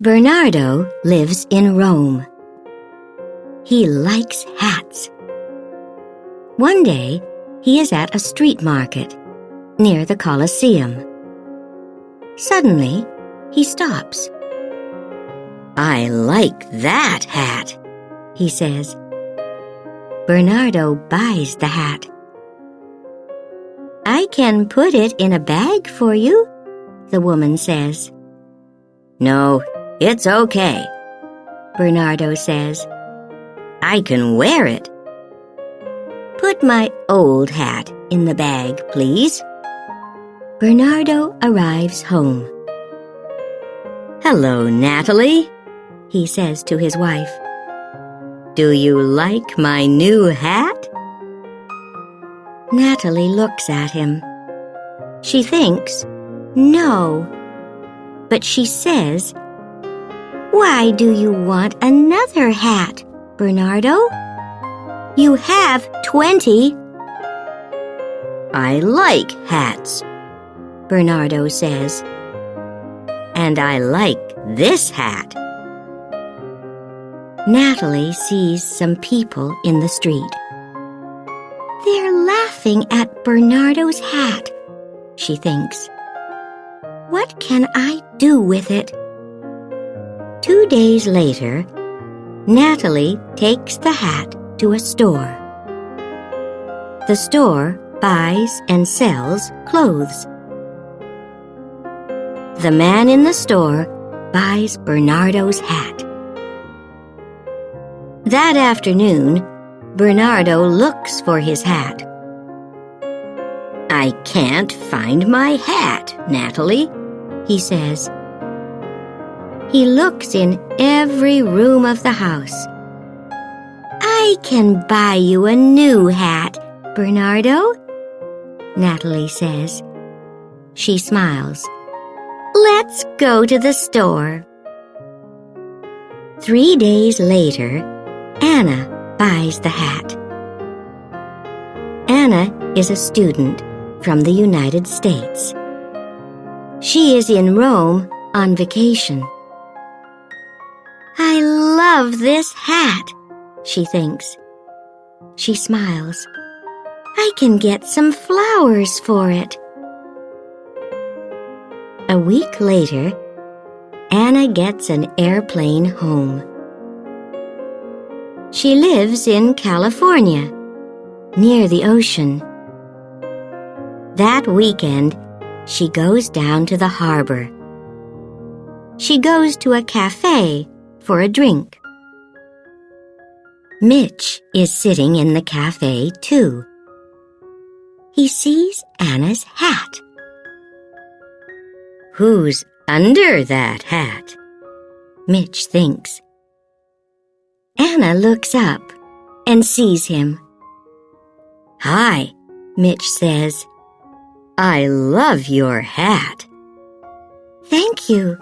Bernardo lives in Rome. He likes hats. One day, he is at a street market near the Colosseum. Suddenly, he stops. "I like that hat," he says. Bernardo buys the hat. "I can put it in a bag for you," the woman says. "No, it's okay," Bernardo says. "I can wear it." "Put my old hat in the bag, please." Bernardo arrives home. "Hello, Natalie," he says to his wife. "Do you like my new hat?" Natalie looks at him. She thinks, no, but she says, "Why do you want another hat, Bernardo? You have 20. "I like hats," Bernardo says. "And I like this hat." Natalie sees some people in the street. They're laughing at Bernardo's hat, she thinks. What can I do with it? 2 days later, Natalie takes the hat to a store. The store buys and sells clothes. The man in the store buys Bernardo's hat. That afternoon, Bernardo looks for his hat. "I can't find my hat, Natalie," he says. He looks in every room of the house. "I can buy you a new hat, Bernardo," Natalie says. She smiles. "Let's go to the store." 3 days later, Anna buys the hat. Anna is a student from the United States. She is in Rome on vacation. "I love this hat," she thinks. She smiles. "I can get some flowers for it." A week later, Anna gets an airplane home. She lives in California, near the ocean. That weekend, she goes down to the harbor. She goes to a cafe for a drink. Mitch is sitting in the cafe, too. He sees Anna's hat. "Who's under that hat?" Mitch thinks. Anna looks up and sees him. "Hi," Mitch says. "I love your hat." "Thank you,"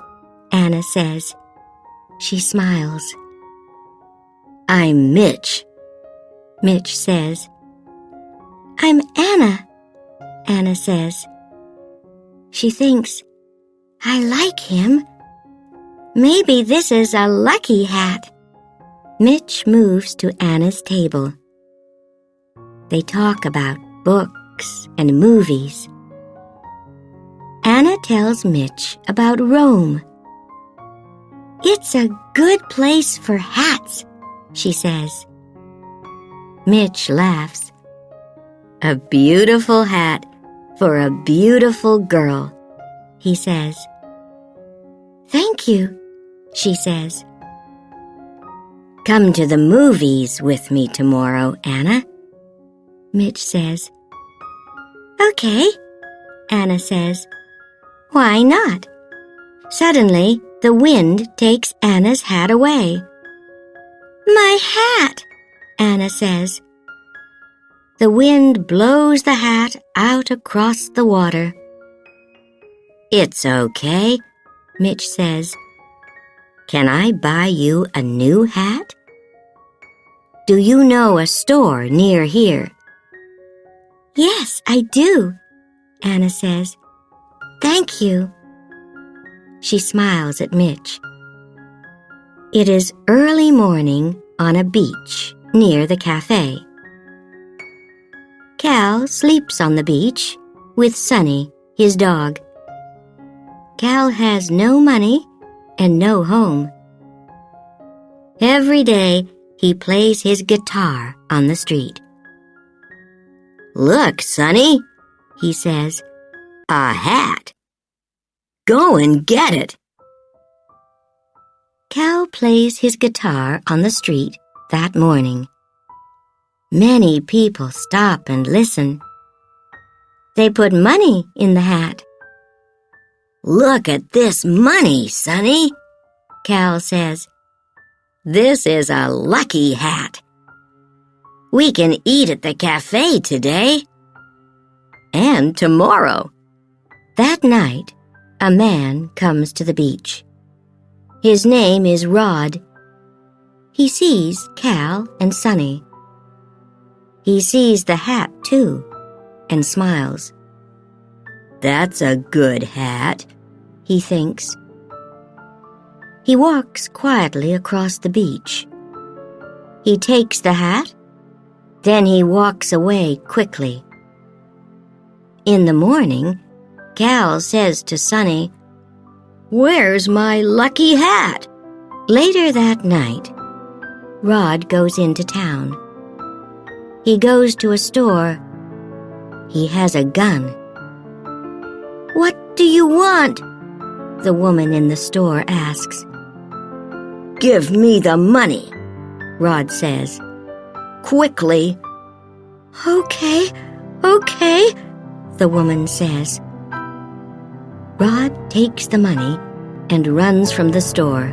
Anna says. She smiles. "I'm Mitch," Mitch says. "I'm Anna," Anna says. She thinks, "I like him. Maybe this is a lucky hat." Mitch moves to Anna's table. They talk about books and movies. Anna tells Mitch about Rome. "It's a good place for hats," she says. Mitch laughs. "A beautiful hat for a beautiful girl," he says. "Thank you," she says. "Come to the movies with me tomorrow, Anna," Mitch says. "Okay," Anna says. "Why not?" Suddenly, the wind takes Anna's hat away. "My hat!" Anna says. The wind blows the hat out across the water. "It's okay," Mitch says. "Can I buy you a new hat?" "Do you know a store near here?" "Yes, I do," Anna says. "Thank you." She smiles at Mitch. It is early morning on a beach near the cafe. Cal sleeps on the beach with Sonny, his dog. Cal has no money and no home. Every day, he plays his guitar on the street. "Look, Sonny," he says, "a hat. Go and get it." Cal plays his guitar on the street that morning. Many people stop and listen. They put money in the hat. "Look at this money, Sonny," Cal says. "This is a lucky hat. We can eat at the cafe today. And tomorrow." That night, a man comes to the beach. His name is Rod. He sees Cal and Sonny. He sees the hat, too, and smiles. "That's a good hat," he thinks. He walks quietly across the beach. He takes the hat, then he walks away quickly. In the morning, Cal says to Sonny, "Where's my lucky hat?" Later that night, Rod goes into town. He goes to a store. He has a gun. "What do you want?" the woman in the store asks. "Give me the money," Rod says. "Quickly." Okay, the woman says. Rod takes the money and runs from the store.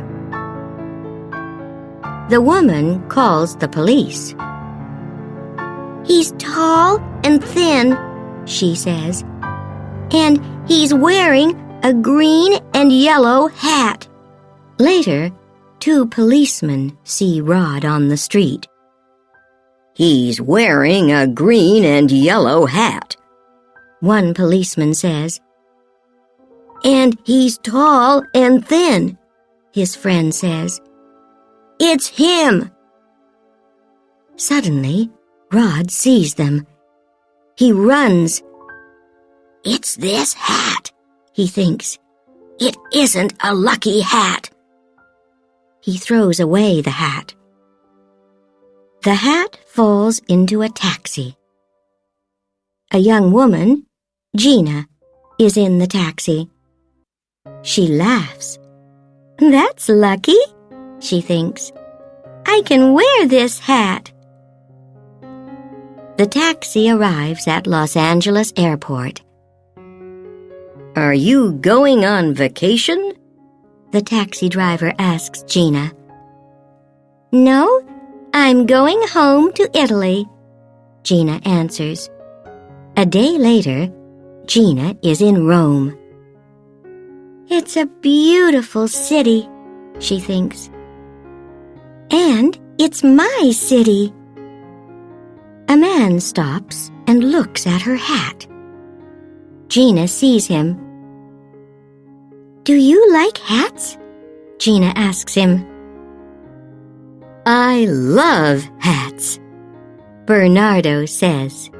The woman calls the police. "He's tall and thin," she says, "and he's wearing a green and yellow hat." Later, 2 policemen see Rod on the street. "He's wearing a green and yellow hat," one policeman says. "And he's tall and thin," his friend says. "It's him." Suddenly, Rod sees them. He runs. "It's this hat," he thinks. "It isn't a lucky hat." He throws away the hat. The hat falls into a taxi. A young woman, Gina, is in the taxi. She laughs. "That's lucky," she thinks. "I can wear this hat." The taxi arrives at Los Angeles Airport. "Are you going on vacation?" the taxi driver asks Gina. "No, I'm going home to Italy," Gina answers. A day later, Gina is in Rome. "It's a beautiful city," she thinks. "And it's my city." A man stops and looks at her hat. Gina sees him. "Do you like hats?" Gina asks him. "I love hats," Bernardo says.